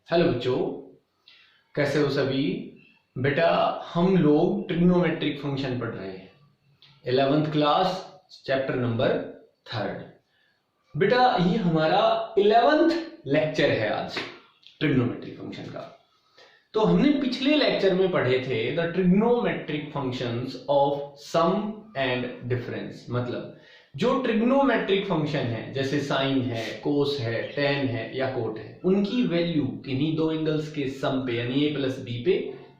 Hello बच्चों, कैसे हो सभी। बेटा हम लोग ट्रिग्नोमेट्रिक फंक्शन पढ़ रहे हैं 11th class chapter number 3rd। बेटा ये हमारा 11th लेक्चर है आज ट्रिग्नोमेट्रिक फंक्शन का। तो हमने पिछले लेक्चर में पढ़े थे the trigonometric functions of sum and difference. मतलब जो ट्रिग्नोमेट्रिक फंक्शन है जैसे साइन है, कोस है, टेन है या कोट है, उनकी वैल्यू किन्हीं दो एंगल्स के सम पे यानी a प्लस बी पे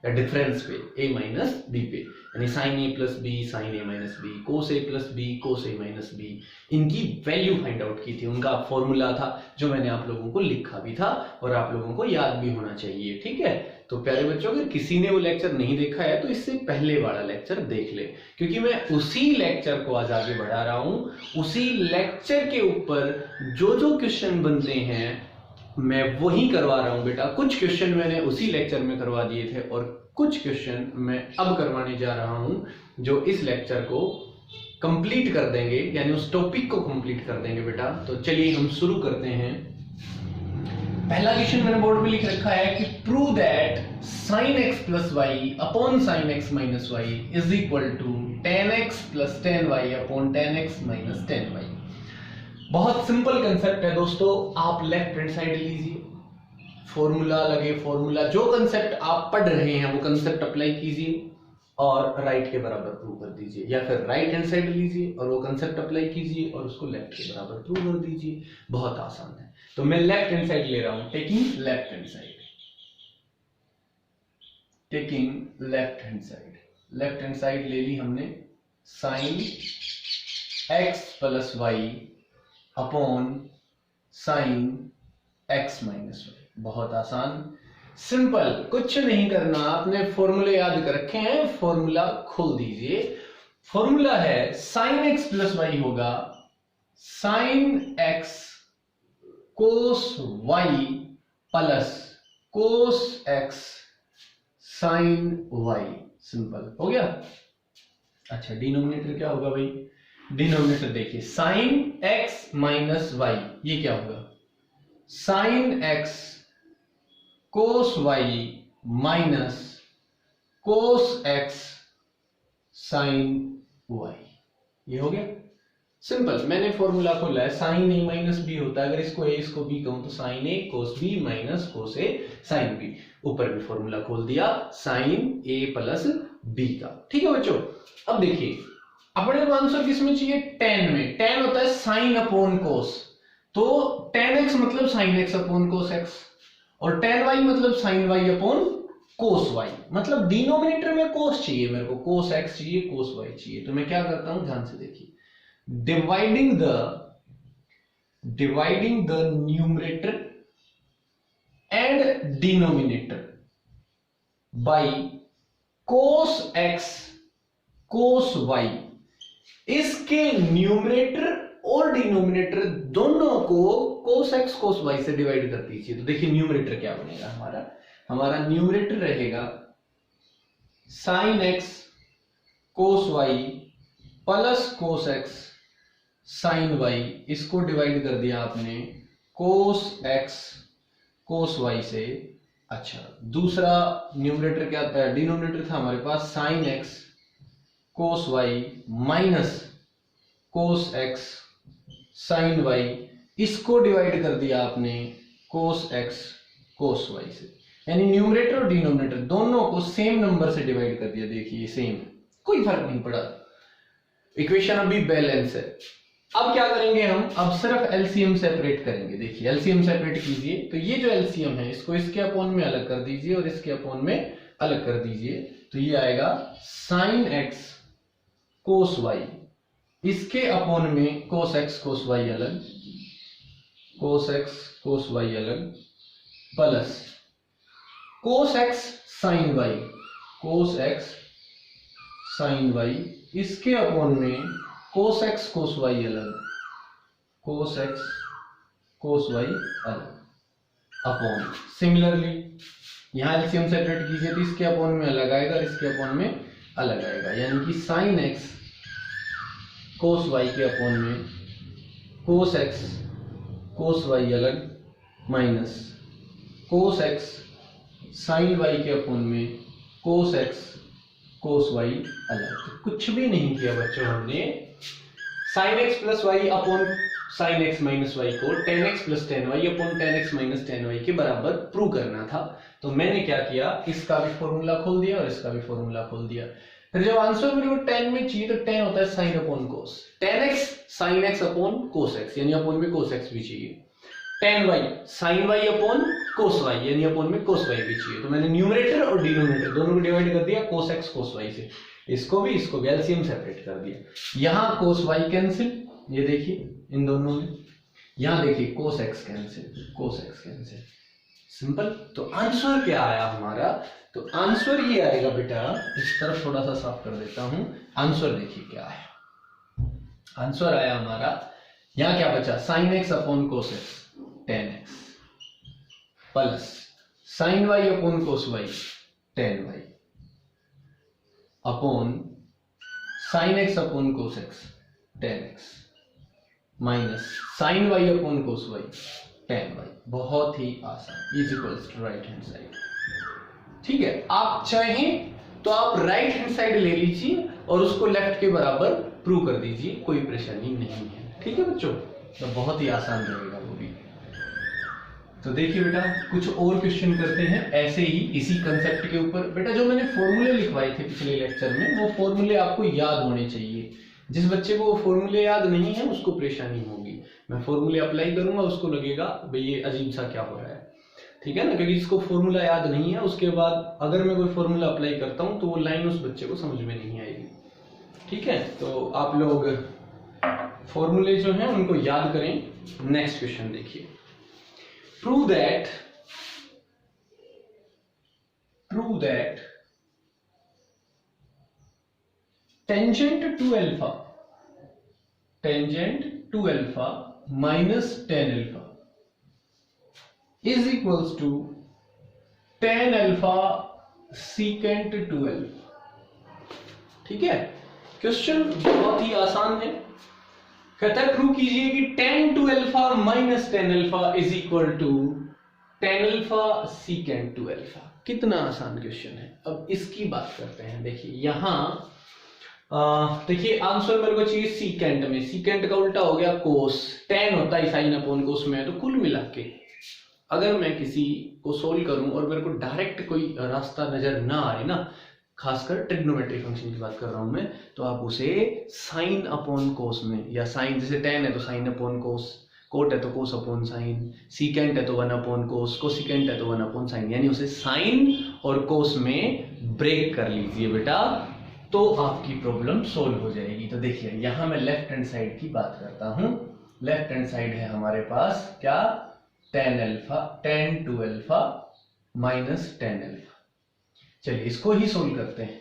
या डिफरेंस पे a माइनस बी पे, यानी sine a plus b, sine a minus b, cos a plus b, cos a minus b, इनकी वैल्यू फाइंड आउट की थी। उनका फॉर्मूला था जो मैंने आप लोगों को लिखा भी था और आप लोगों को याद भी होना चाहिए। ठीक है, तो प्यारे बच्चों अगर किसी ने वो लेक्चर नहीं देखा है तो इससे पहले वाला लेक्चर देख ले, क्योंकि मैं उसी लेक्चर को आज आगे बढ़ा रहा हूं। उसी लेक्चर के ऊपर जो जो क्वेश्चन बनते हैं मैं वही करवा रहा हूं बेटा। कुछ क्वेश्चन मैंने उसी लेक्चर में करवा दिए थे और कुछ क्वेश्चन मैं अब करवाने जा रहा हूं जो इस लेक्चर को कंप्लीट कर देंगे, यानी उस टॉपिक को कंप्लीट कर देंगे बेटा। तो चलिए हम शुरू करते हैं। पहला क्वेश्चन मैंने बोर्ड पे लिख रखा है कि prove that sin x plus y upon sin x minus y is equal to tan x plus tan y upon tan x minus tan y। बहुत सिंपल कंसेप्ट है दोस्तों। आप लेफ्ट हैंड साइड लीजिए, फॉर्मूला लगे, formula जो concept आप पढ़ रहे हैं वो कंसेप्ट अप्लाई कीजिए और राइट के बराबर प्रूव कर दीजिए, या फिर राइट हैंड साइड लीजिए और वो कंसेप्ट अप्लाई कीजिए और उसको लेफ्ट के बराबर प्रूव कर दीजिए। बहुत आसान है। तो मैं लेफ्ट हैंड साइड ले रहा हूं, taking left hand side, taking left hand side. Left hand side ले ली हमने, sine x plus y upon sine x minus y. बहुत आसान, सिंपल, कुछ नहीं करना। आपने फॉर्मूले याद कर रखे हैं, फॉर्मूला खोल दीजिए। फॉर्मूला है साइन x प्लस वाई होगा sine x cos y plus cos x sine y। Simple हो गया। अच्छा, डिनोमिनेटर क्या होगा भाई? डिनोमिनेटर देखिए, साइन x माइनस वाई, ये क्या होगा? Sine x cos y minus cos x sine y। ये हो गया सिंपल। मैंने फॉर्मूला खोला है, साइन a माइनस बी होता है, अगर इसको a इसको b कहूं तो sine a cos b minus cos a sine b। ऊपर भी फॉर्मूला खोल दिया साइन a प्लस b का। ठीक है बच्चों, अब देखिए अपने को आंसर किसमें चाहिए? टेन में। टेन होता है साइन अपॉन कोस, तो टेन x मतलब sine x upon cos x और टेन y मतलब sine y upon cos y। मतलब डिनोमिनेटर में कोस चाहिए मेरे को, कोस x चाहिए, कोस y चाहिए। तो मैं क्या करता हूं, ध्यान से देखिए, dividing the numerator and denominator by cos x cos y। इसके न्यूमरेटर और डिनोमिनेटर दोनों को cos x cos y से डिवाइड कर दीजिए। तो देखिए न्यूमरेटर क्या बनेगा हमारा न्यूमरेटर रहेगा sin x cos y plus cos x sine y। इसको डिवाइड कर दिया आपने cos x cos y से। अच्छा, दूसरा न्यूमरेटर क्या था? डिनोमिनेटर था हमारे पास sine x cos y minus cos x sine y। इसको डिवाइड कर दिया आपने cos x cos y से। यानी न्यूमरेटर और डिनोमिनेटर दोनों को सेम नंबर से डिवाइड कर दिया। देखिए सेम, कोई फर्क नहीं पड़ा। इक्वेशन अभी बैलेंस है। अब क्या करेंगे हम? अब सिर्फ एलसीएम सेपरेट करेंगे। देखिए एलसीएम सेपरेट कीजिए, तो ये जो एलसीएम है इसको इसके अपॉन में अलग कर दीजिए और इसके अपॉन में अलग कर दीजिए। तो ये आएगा साइन x कोस y, इसके अपॉन में कोस x कोस y अलग, कोस x कोस y अलग, plus cos x sine y, cos x sine y, इसके अपॉन में cos x cos y अलग, cos x cos y अलग, upon. Similarly यहां LCM separate कीजिए तो इसके अपॉन में अलग आएगा, इसके अपॉन में अलग आएगा। यानी कि sin x cos y के अपॉन में cos x cos y अलग minus cos x sine y के अपोन में कोस एक्स कोस वाई अलग। तो कुछ भी नहीं किया बच्चों, हमने sine x plus y upon sine x minus y को tan x plus tan y upon tan x minus tan y के बराबर प्रूव करना था। तो मैंने क्या किया, इसका भी फॉर्मूला खोल दिया और इसका भी फॉर्मूला खोल दिया। फिर जब आंसर मेरे को टेन में चाहिए तो टेन होता है sine upon cos, tan x sine x upon cos x यानी अपॉन में कोस एक्स भी चाहिए, tan y sine y upon cos y यानी अपॉन में कोस वाई भी चाहिए। तो मैंने न्यूमरेटर और डिनोमिनेटर दोनों को डिवाइड कर दिया कोस एक्स कोस वाई से, इसको भी एलसीएम सेपरेट कर दिया। यहां कोस वाई कैंसिल, ये देखिए इन दोनों में, यहां देखिए cos x cancel, cos x cancel, simple. तो आंसर क्या आया हमारा, तो आंसर ये आएगा बेटा, इस तरफ थोड़ा सा साफ कर देता हूं, आंसर देखिए क्या आया। आंसर आया हमारा, यहां क्या बचा, sine x upon cos x tan x plus sine y upon cos y tan y upon sine x upon cos x tan x minus sine y upon cos y tan y. बहुत ही आसान, is equals to right hand side. ठीक है, आप चाहें तो आप right hand side ले लीजिए और उसको लेफ्ट के बराबर प्रूव कर दीजिए, कोई परेशानी नहीं है। ठीक है बच्चों, तो बहुत ही आसान रहेगा वो भी। तो देखिए बेटा, कुछ और क्वेश्चन करते हैं ऐसे ही इसी कंसेप्ट के ऊपर। बेटा जो मैंने फॉर्मूले लिखवाए थे पिछले लेक्चर में, वो फॉर्मूले आपको याद होने चाहिए। जिस बच्चे को वो फॉर्मूले याद नहीं है उसको परेशानी होगी। मैं फॉर्मूले अप्लाई करूंगा, उसको लगेगा भाई ये अजीब सा क्या हो रहा है, ठीक है ना, क्योंकि जिसको फॉर्मूला याद नहीं है उसके बाद अगर मैं कोई फॉर्मूला अप्लाई करता हूं तो वो लाइन उस बच्चे को समझ में नहीं आएगी। ठीक है, तो आप लोग फॉर्मूले जो हैं उनको याद करें। नेक्स्ट क्वेश्चन देखिए, prove that tangent to alpha minus tan alpha is equals to tan alpha secant to alpha। ठीक है, क्वेश्चन बहुत ही आसान है। कहता है प्रूव कीजिए कि tan two alpha minus tan alpha is equal to tan alpha secant two alpha. कितना आसान क्वेश्चन है। अब इसकी बात करते हैं। देखिए यहां देखिए आंसर मेरे को चाहिए secant में, secant का उल्टा हो गया cos, tan होता है sin अपॉन cos में। तो कुल मिला के अगर मैं किसी को सोल्व करूं और मेरे को डायरेक्ट कोई रास्ता नजर ना आए ना, खासकर ट्रिग्नोमेट्रिक फंक्शन की बात कर रहा हूं मैं, तो आप उसे साइन अपॉन कोस में, या साइन जैसे टेन है तो साइन अपॉन कोस, कोट है तो कोस अपॉन साइन, सीकेंट है तो वन अपॉन कोस, कोसिकेंट है तो वन अपॉन साइन, यानी उसे साइन और कोस में ब्रेक कर लीजिए बेटा, तो आपकी प्रॉब्लम सोल्व हो जाएगी। तो देखिए यहां मैं लेफ्ट हैंड साइड की बात करता हूं। लेफ्ट हैंड साइड है हमारे पास क्या, tan two alpha minus tan alpha. चलिए इसको ही सोल्व करते हैं।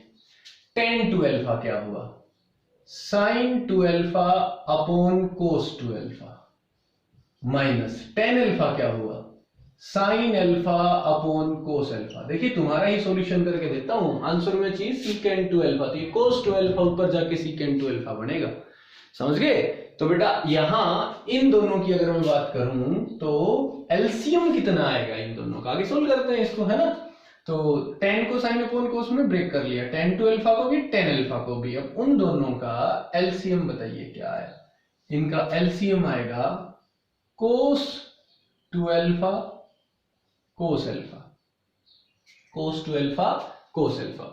tan टू अल्फा क्या हुआ, sin two alpha upon cos two alpha minus tan alpha क्या हुआ, sin alpha upon cos alpha. देखिए तुम्हारा ही सॉल्यूशन करके देता हूं। आंसर में चाहिए secant टू अल्फा, तो ये cos टू अल्फा ऊपर जाके secant टू अल्फा बनेगा। समझ गए। तो बेटा यहां इन दोनों की अगर मैं बात करूं तो एलसीएम कितना आएगा इन दोनों का, आगे सोल्व करते हैं इसको, है ना। तो tan को sin अपॉन कोस में ब्रेक कर लिया, tan टू अल्फा को भी tan अल्फा को भी। अब उन दोनों का एलसीएम बताइए क्या है। इनका एलसीएम आएगा cos two alpha cos alpha, cos two alpha cos alpha.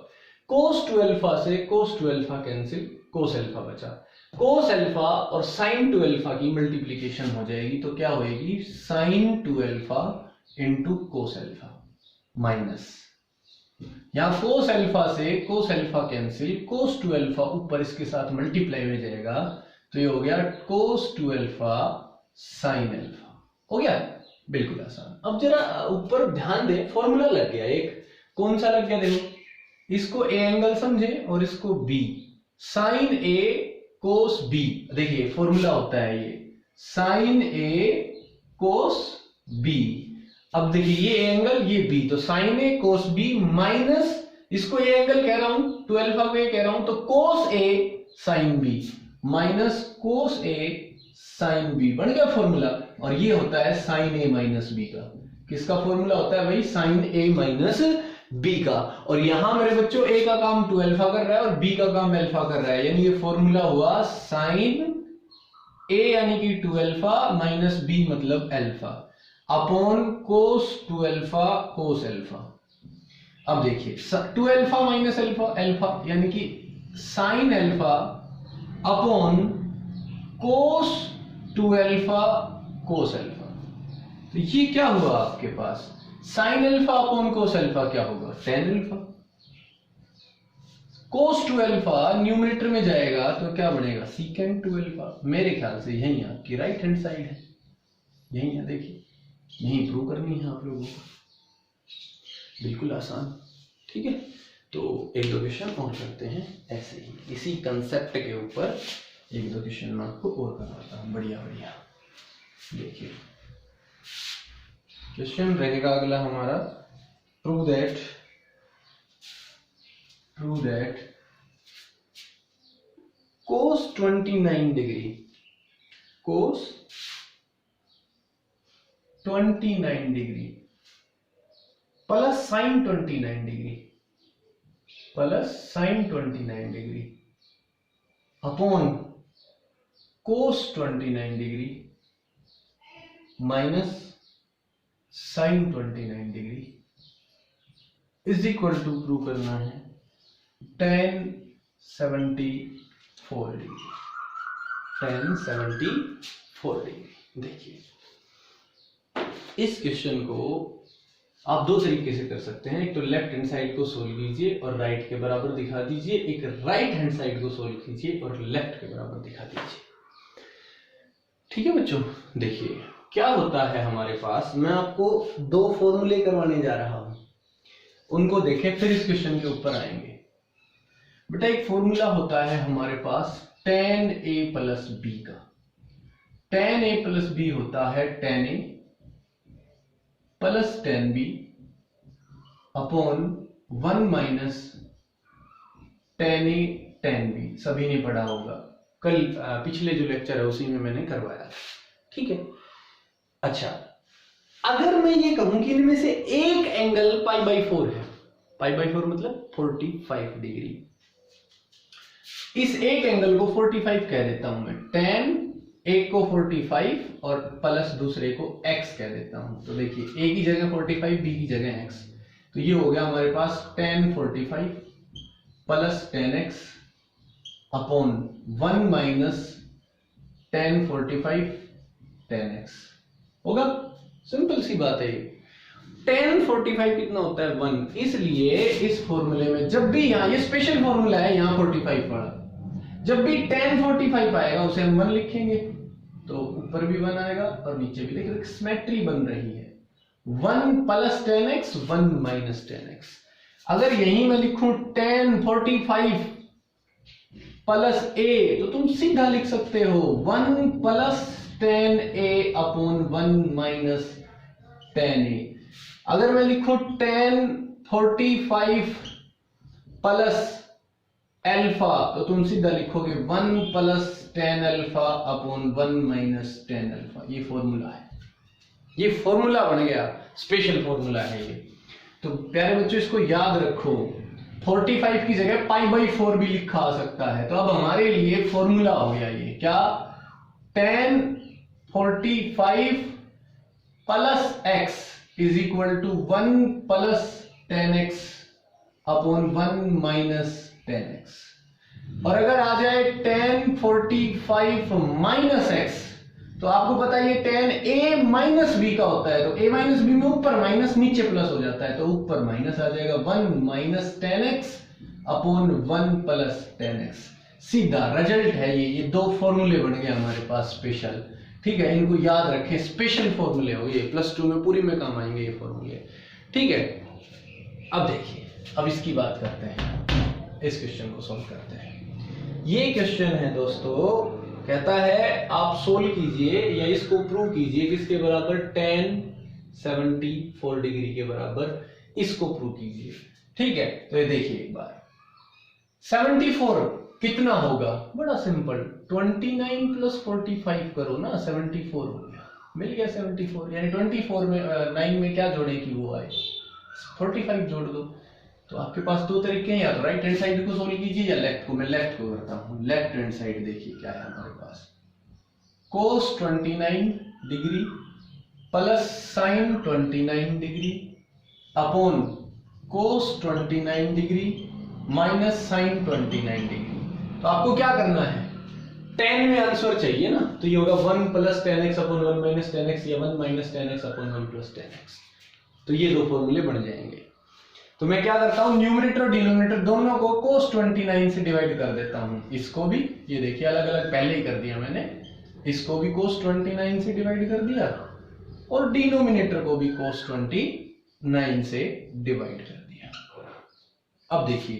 cos two alpha से cos two alpha cancel, cos alpha बचा। cos अल्फा और sin टू अल्फा की मल्टीप्लीकेशन हो जाएगी, तो क्या होएगी sin two alpha into cos alpha minus, यहां cos अल्फा से cos alpha cancel, cos two alpha ऊपर इसके साथ मल्टीप्लाई हो जाएगा, तो ये हो गया cos two alpha sin alpha. हो गया, बिल्कुल आसान। अब जरा ऊपर ध्यान दे, फॉर्मूला लग गया एक, कौन सा लग गया देखो, इसको ए एंगल समझे और इसको बी, साइन ए कोस बी। देखिए फॉर्मूला होता है ये साइन ए कोस बी। अब देखिए ये एंगल ये बी, तो साइन ए कोस बी माइनस इसको ए एंगल कह रहा हूं, टू अल्फा को ए कह रहा हूं, तो कोस ए साइन बी माइनस कोस ए साइन बी बन गया फॉर्मूला। और ये होता है साइन ए माइनस बी का। किसका फॉर्मूला होता है भाई? साइन ए माइनस बी का। और यहां मेरे बच्चों ए का काम 2 अल्फा कर रहा है और बी का काम अल्फा कर रहा है, यानी ये फॉर्मूला हुआ साइन ए यानी कि 2 अल्फा माइनस बी मतलब alpha upon cos 2 alpha cos alpha. अब देखिए 2 अल्फा माइनस अल्फा, अल्फा यानी कि sine alpha upon cos 2 alpha cos alpha. तो ये क्या हुआ आपके पास? Sine alpha upon cos alpha क्या होगा? Tan alpha. Cos 2 alpha numerator में जाएगा तो क्या बनेगा? Secant 2 alpha. मेरे ख्याल से यही आपकी राइट हैंड साइड है, यही है, देखिए यही प्रूव करनी है आप लोगों को, बिल्कुल आसान। ठीक है, तो एक दो क्वेश्चन और करते हैं ऐसे ही इसी कंसेप्ट के ऊपर। एक दो क्वेश्चन मैं आपको और करवाता हूँ, बढ़िया बढ़िया। देखिए क्वेश्चन रहेगा अगला हमारा, prove that cos 29 degree plus sine 29 degree upon cos 29 degree minus sine 29 degree is equal to prove करना है tan 74 डिग्री। देखिए इस क्वेश्चन को आप दो तरीके से कर सकते हैं, एक तो लेफ्ट हैंड साइड को सोल्व कीजिए और राइट के बराबर दिखा दीजिए, एक राइट हैंड साइड को सोल्व कीजिए और लेफ्ट के बराबर दिखा दीजिए। ठीक है बच्चों, देखिए क्या होता है हमारे पास, मैं आपको दो फॉर्मूले करवाने जा रहा हूं, उनको देखें फिर इस क्वेश्चन के ऊपर आएंगे। बेटा एक फॉर्मूला होता है हमारे पास tan a प्लस बी का। tan a प्लस बी होता है tan a plus tan b upon 1 minus tan a tan b। सभी ने पढ़ा होगा, कल पिछले जो लेक्चर है उसी में मैंने करवाया। ठीक है, अच्छा अगर मैं ये कहूं कि इनमें से एक एंगल π/4 है, π/4 मतलब 45 डिग्री, इस एक एंगल को 45 कह देता हूं मैं, tan एक को 45 और प्लस दूसरे को x कह देता हूं। तो देखिए a की जगह 45, b की जगह x, तो ये हो गया हमारे पास tan 45 plus tan x upon 1 minus tan 45 tan x होगा। सिंपल सी बात है। tan 45 कितना होता है? 1। इसलिए इस फॉर्मूले में जब भी, यहाँ ये स्पेशल फॉर्मूला है, यहाँ 45 पड़ा, जब भी tan 45 आएगा उसे हम 1 लिखेंगे, तो ऊपर भी 1 आएगा और नीचे भी। देखिए सिमेट्री बन रही है, 1 plus tan x 1 minus tan x। अगर यही मैं लिखूं tan 45 प्लस a, तो तुम सीधा लिख सकते हो 1 plus tan a upon 1 minus tan a। अगर मैं लिखूं tan 45 प्लस अल्फा, तो तुम सीधा लिखोगे 1 plus tan alpha upon 1 minus tan alpha. ये फॉर्मूला है, ये फॉर्मूला बन गया, स्पेशल फॉर्मूला है ये। तो प्यारे बच्चों इसको याद रखो, 45 की जगह π/4 भी लिखा आ सकता है। तो अब हमारे लिए फॉर्मूला हो गया ये क्या? tan 45 plus x is equal to 1 plus tan x upon 1 minus tan x। और अगर आ जाए tan 45 माइनस x, तो आपको पता है ये tan a माइनस b का होता है, तो a माइनस b में ऊपर माइनस नीचे प्लस हो जाता है, तो ऊपर माइनस आ जाएगा 1 minus tan x upon 1 plus tan x। सीधा रिजल्ट है ये दो फॉर्मूले बन गए हमारे पास स्पेशल। ठीक है, इनको याद रखें, स्पेशल फॉर्मूले हो ये, +2 में पूरी में काम आएंगे ये फॉर्मूले। ठीक है, अब देखिए, अब इसकी बात करते हैं, इस क्वेश्चन को सॉल्व करते हैं। ये क्वेश्चन है दोस्तों, कहता है आप सोल्व कीजिए या इसको प्रूव कीजिए किसके बराबर? tan 74 डिग्री के बराबर इसको प्रूव कीजिए। ठीक है, तो ये देखिए एक बार, 74 कितना होगा? बड़ा सिंपल, 29 प्लस 45 करो ना, 74 हो गया। मिल गया 74, यानी 24 में 9 में क्या जोड़े कि वो आए 45 जोड़ दो। तो आपके पास दो तरीके हैं, या तो राइट हैंड साइड को सोल्व कीजिए या लेफ्ट को। मैं लेफ्ट को करता हूँ। लेफ्ट हैंड साइड देखिए क्या है हमारे पास, cos 29 degree plus sin 29 degree upon cos 29 degree minus sin 29 degree. तो आपको क्या करना है, tan में आंसर चाहिए ना, तो ये होगा 1 plus tan x upon 1 minus tan x या 1 minus tan x upon 1 plus tan x। तो ये दो फॉर्मूले बन जाएंगे। तो मैं क्या करता हूं, न्यूमरेटर और डिनोमिनेटर दोनों को cos 29 से डिवाइड कर देता हूं। इसको भी ये देखिए अलग अलग पहले ही कर दिया मैंने, इसको भी cos 29 से डिवाइड कर दिया और डिनोमिनेटर को भी cos 29 से डिवाइड कर दिया। अब देखिए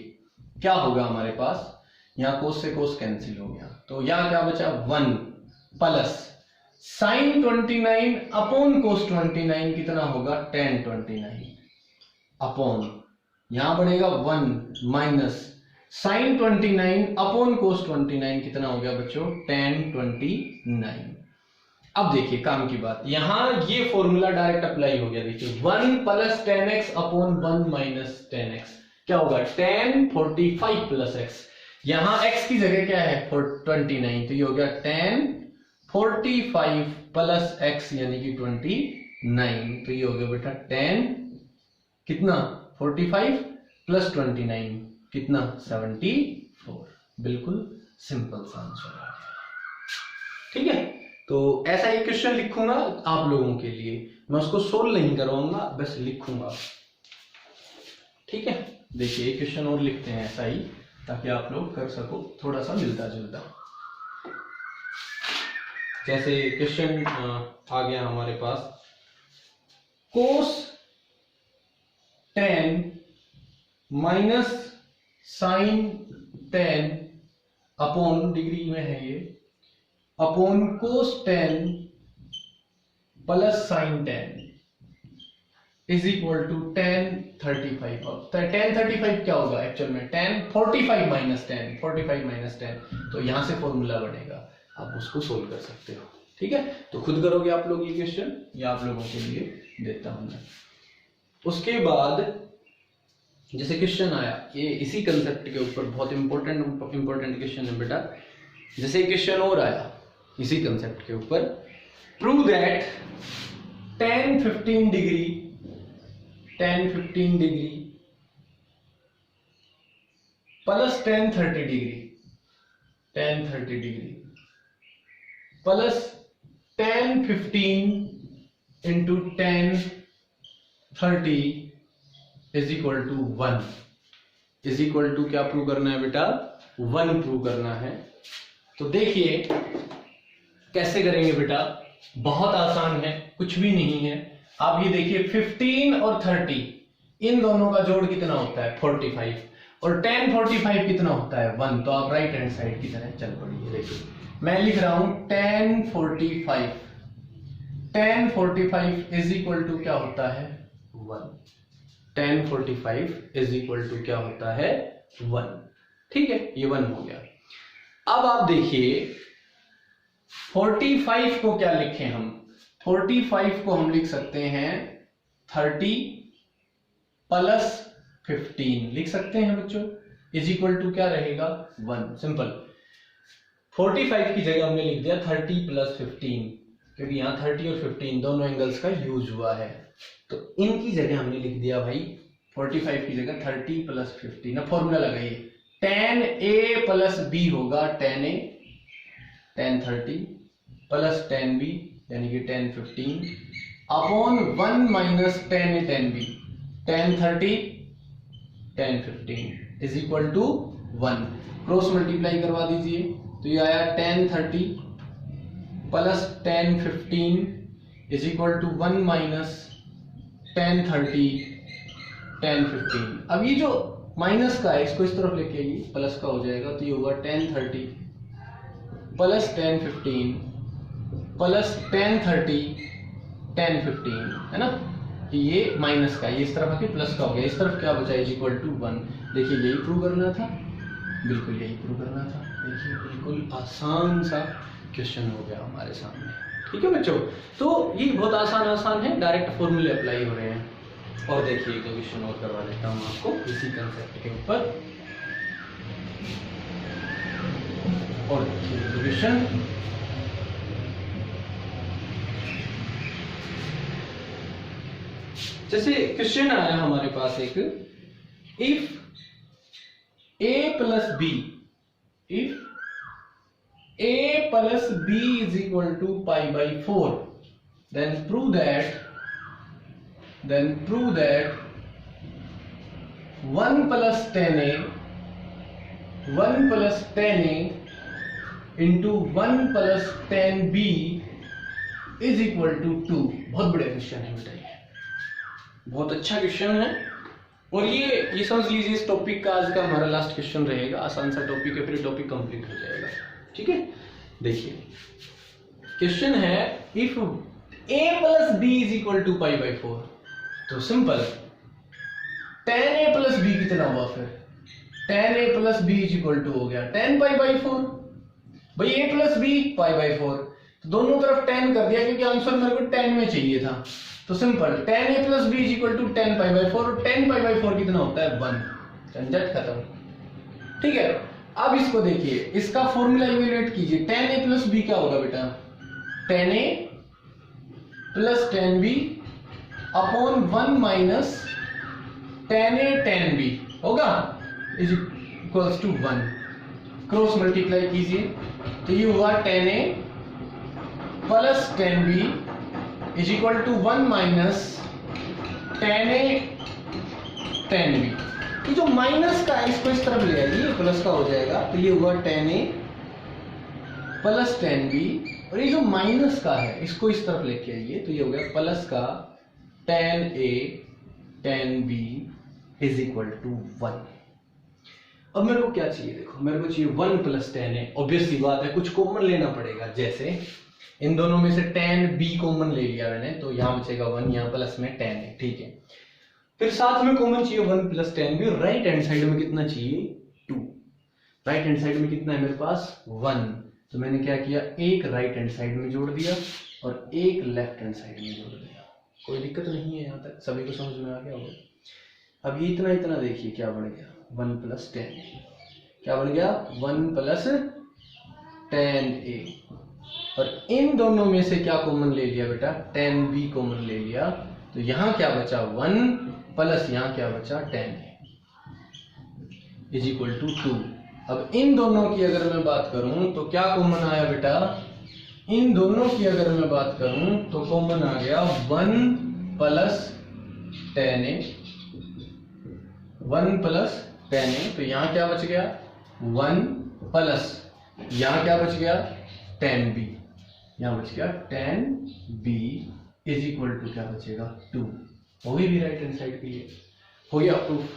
क्या होगा हमारे पास, यहां cos से cos कैंसिल हो गया, तो यहां क्या बचा 1 प्लस sin 29 अपॉन cos 29 कितना होगा tan 29 अपॉन यहां बढ़ेगा 1 माइनस sin 29 अपॉन cos 29 कितना हो गया बच्चों tan 29। अब देखिए काम की बात, यहां ये फॉर्मूला डायरेक्ट अप्लाई हो गया। देखिए 1 plus tan x upon 1 minus tan x क्या होगा tan 45 प्लस x। यहां x की जगह क्या है 29, तो ये हो गया tan 45 प्लस x यानी कि 29। तो ये हो गया बेटा tan कितना 45 प्लस 29 कितना 74। बिल्कुल सिंपल सा आंसर आ गया। ठीक है, तो ऐसा ही क्वेश्चन लिखूंगा आप लोगों के लिए, मैं उसको सोल्व नहीं करवाऊंगा, बस लिखूंगा। ठीक है, देखिए क्वेश्चन और लिखते हैं ऐसा ही, ताकि आप लोग कर सको थोड़ा सा मिलता जुलता। जैसे क्वेश्चन आ गया हमारे पास, cos 10 minus sin 10 upon degree में है ये upon cos 10 plus sin 10 is equal to tan 35। अब tan 35 क्या होगा एक्चुअल में tan 45 माइनस 10, 45 माइनस 10, तो यहां से फॉर्मूला बनेगा, आप उसको सोल्व कर सकते हो। ठीक है, तो खुद करोगे आप लोग ये क्वेश्चन, या आप लोगों के लिए देता हूं मैं। उसके बाद जैसे क्वेश्चन आया ये इसी कंसेप्ट के ऊपर, बहुत इंपॉर्टेंट क्वेश्चन है बेटा। जैसे क्वेश्चन और आया इसी कंसेप्ट के ऊपर, prove that tan 15 degree plus tan 30 degree plus tan 15 into tan 30 is equal to 1। Is equal to क्या प्रूव करना है बेटा 1 प्रूव करना है। तो देखिए कैसे करेंगे बेटा, बहुत आसान है, कुछ भी नहीं है। आप ये देखिए 15 और 30 इन दोनों का जोड़ कितना होता है 45, और tan 45 कितना होता है 1। तो आप राइट हैंड साइड की तरह चल पड़िए। देखिए मैं लिख रहा हूं tan 45 इज इक्वल टू क्या होता है 1। tan 45 इज इक्वल टू क्या होता है 1। ठीक है, ये 1 हो गया। अब आप देखिए 45 को क्या लिखें हम, 45 को हम लिख सकते हैं 30 प्लस 15 लिख सकते हैं बच्चों, इज इक्वल टू क्या रहेगा 1। सिंपल, 45 की जगह हमने लिख दिया 30 प्लस 15, क्योंकि यहां 30 और 15 दोनों एंगल्स का यूज हुआ है, तो इनकी जगह हमने लिख दिया भाई 45 की जगह 30 प्लस 15। अब फॉर्मूला लगाइए, tan a प्लस b होगा tan a tan 30 plus tan b यानी कि tan 15 upon 1 minus tan a tan b tan 30 tan 15 is equal to 1। Cross multiply करवा दीजिए, तो ये आया tan 30 plus tan 15 is equal to 1 minus tan 30 tan 15। अब ये जो माइनस का है इसको इस तरफ लेके आइए, प्लस का हो जाएगा, तो ये होगा tan 30 plus tan 15 plus tan 30 tan 15, है ना। ये माइनस का, ये इस तरफ आके प्लस का हो गया, इस तरफ क्या बचा इज इक्वल टू 1। देखिए यही प्रूव करना था, बिल्कुल यही प्रूव करना था। देखिए बिल्कुल आसान सा क्वेश्चन हो गया हमारे सामने। ठीक है बच्चों, तो ये बहुत आसान है, डायरेक्ट फॉर्मूले अप्लाई हो रहे हैं। और देखिए एक क्वेश्चन और करवा देता हूँ आपको इसी कंसेप्ट के ऊपर। और क्वेश्चन जैसे क्वेश्चन आया हमारे पास एक, if a plus b, if a plus b is equal to pi by 4, then prove that 1 plus 10a into 1 plus 10b is equal to 2। बहुत बड़ा क्वेश्चन है बेटा, ये बहुत अच्छा क्वेश्चन है। और ये समझ लीजिए इस टॉपिक का आज का हमारा लास्ट क्वेश्चन रहेगा। आसान सा टॉपिक है, फिर टॉपिक कंप्लीट हो जाएगा। ठीक है, देखिए क्वेश्चन है, if a plus b is equal to pi by 4, तो सिंपल 10a plus b कितना हुआ, फिर 10a plus b is equal to हो गया 10 pi by 4। भाई a plus b pi by 4, तो दोनों तरफ 10 कर दिया क्योंकि आंसर मेरे को 10 में चाहिए था। तो simple 10a plus b is equal to 10 pi by 4, और 10 pi by 4 कितना होता है 1। झंझट खत्म। ठीक है, अब इसको देखिए, इसका फॉर्मूला इवैल्यूएट कीजिए। 10a plus b क्या होगा बेटा, 10a plus 10b upon 1 minus 10a 10b होगा, is equals to 1। Cross multiply कीजिए तो ये हुआ 10a plus 10b is equal to 1 minus 10a 10b। ये जो माइनस का है इसको इस तरफ ले आइए, प्लस का हो जाएगा, तो ये हुआ 10a प्लस 10b, और ये जो माइनस का है इसको इस तरफ लेके आइए, तो ये हो गया प्लस का 10a 10b is equal to 1। अब मेरे को क्या चाहिए, देखो मेरे को चाहिए 1 प्लस 10a। ऑब्वियसली बात है, कुछ कॉमन लेना पड़ेगा। जैसे इन दोनों में से 10b कॉमन ले लिया मैंने, तो यहां बचेगा 1, यहां प्लस में 10 है। ठीक है, फिर साथ में कॉमन चाहिए 1 प्लस 10b, और राइट हैंड साइड में कितना चाहिए 2। राइट हैंड साइड में कितना है मेरे पास 1, तो मैंने क्या किया, एक राइट हैंड साइड में जोड़ दिया और एक लेफ्ट हैंड साइड में जोड़ दिया। कोई दिक्कत नहीं है, यहां तक सभी को समझ में आ गया होगा। अब ये इतना देखिए क्या बढ़ गया, 1 प्लस 10, क्या बढ़ गया 1 प्लस 10a, और इन दोनों में से क्या कॉमन ले लिया बेटा, 10b कॉमन ले लिया, तो यहां क्या बचा 1 प्लस यहां क्या बचा 10a इज इक्वल टू 2। अब इन दोनों की अगर मैं बात करूं तो क्या कॉमन आया बेटा, इन दोनों की अगर मैं बात करूं तो कॉमन आ गया 1 प्लस 10a, 1 प्लस 10a, तो यहां क्या बच गया 1 प्लस यहां क्या बच गया 10b, यहां बच गया 10b इज इक्वल टू क्या बचेगा 2। हो गई भी राइट हैंड साइड के लिए, हो गया प्रूफ।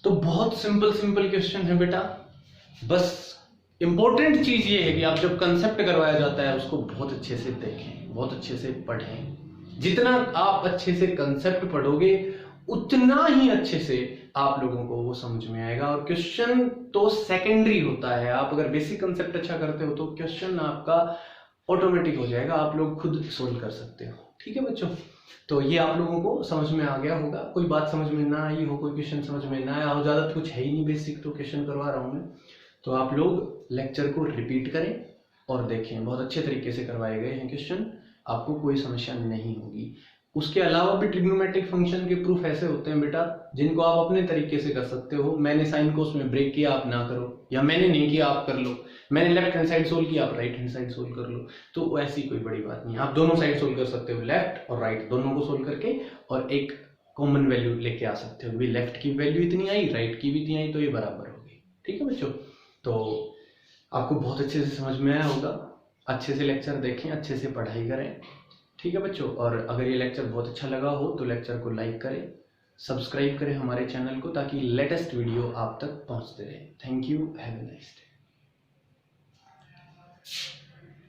तो बहुत सिंपल क्वेश्चन है बेटा। बस इंपॉर्टेंट चीज ये है कि आप जब कंसेप्ट करवाया जाता है उसको बहुत अच्छे से देखें, बहुत अच्छे से पढ़ें। जितना आप अच्छे से कंसेप्ट पढ़ोगे उतना ही अच्छे से आप लोगों को वो समझ में आएगा। और क्वेश्चन तो सेकेंडरी होता है, आप अगर बेसिक कंसेप्ट अच्छा करते हो तो क्वेश्चन आपका ऑटोमेटिक हो जाएगा, आप लोग खुद सोल्व कर सकते हो। ठीक है बच्चों, तो ये आप लोगों को समझ में आ गया होगा। कोई बात समझ में ना आई हो, कोई क्वेश्चन समझ में ना आया हो, ज्यादा तो कुछ है ही नहीं, बेसिक तो क्वेश्चन करवा रहा हूं मैं, तो आप लोग लेक्चर को रिपीट करें और देखें। बहुत अच्छे तरीके से करवाए गए हैं क्वेश्चन, आपको कोई समस्या नहीं होगी। उसके अलावा भी ट्रिग्नोमेट्रिक फंक्शन के प्रूफ ऐसे होते हैं बेटा जिनको आप अपने तरीके से कर सकते हो। मैंने साइन कोस में ब्रेक किया, आप ना करो, या मैंने नहीं किया आप कर लो। मैंने लेफ्ट हैंड साइड सोल्व किया, आप राइट हैंड साइड सोल्व कर लो। तो ऐसी कोई बड़ी बात नहीं है, आप दोनों साइड सोल्व कर सकते हो, लेफ्ट और राइट दोनों को सोल्व करके, और एक कॉमन वैल्यू लेके आ सकते हो। लेफ्ट की वैल्यू इतनी आई, राइट की भी इतनी आई, तो ये बराबर होगी। ठीक है बच्चों, तो आपको बहुत अच्छे से समझ में आया होगा। अच्छे से लेक्चर देखें, अच्छे से पढ़ाई करें। ठीक है बच्चों, और अगर ये लेक्चर बहुत अच्छा लगा हो तो लेक्चर को लाइक करें, सब्सक्राइब करें हमारे चैनल को, ताकि लेटेस्ट वीडियो आप तक पहुंचते रहे। Thank you, have a nice day.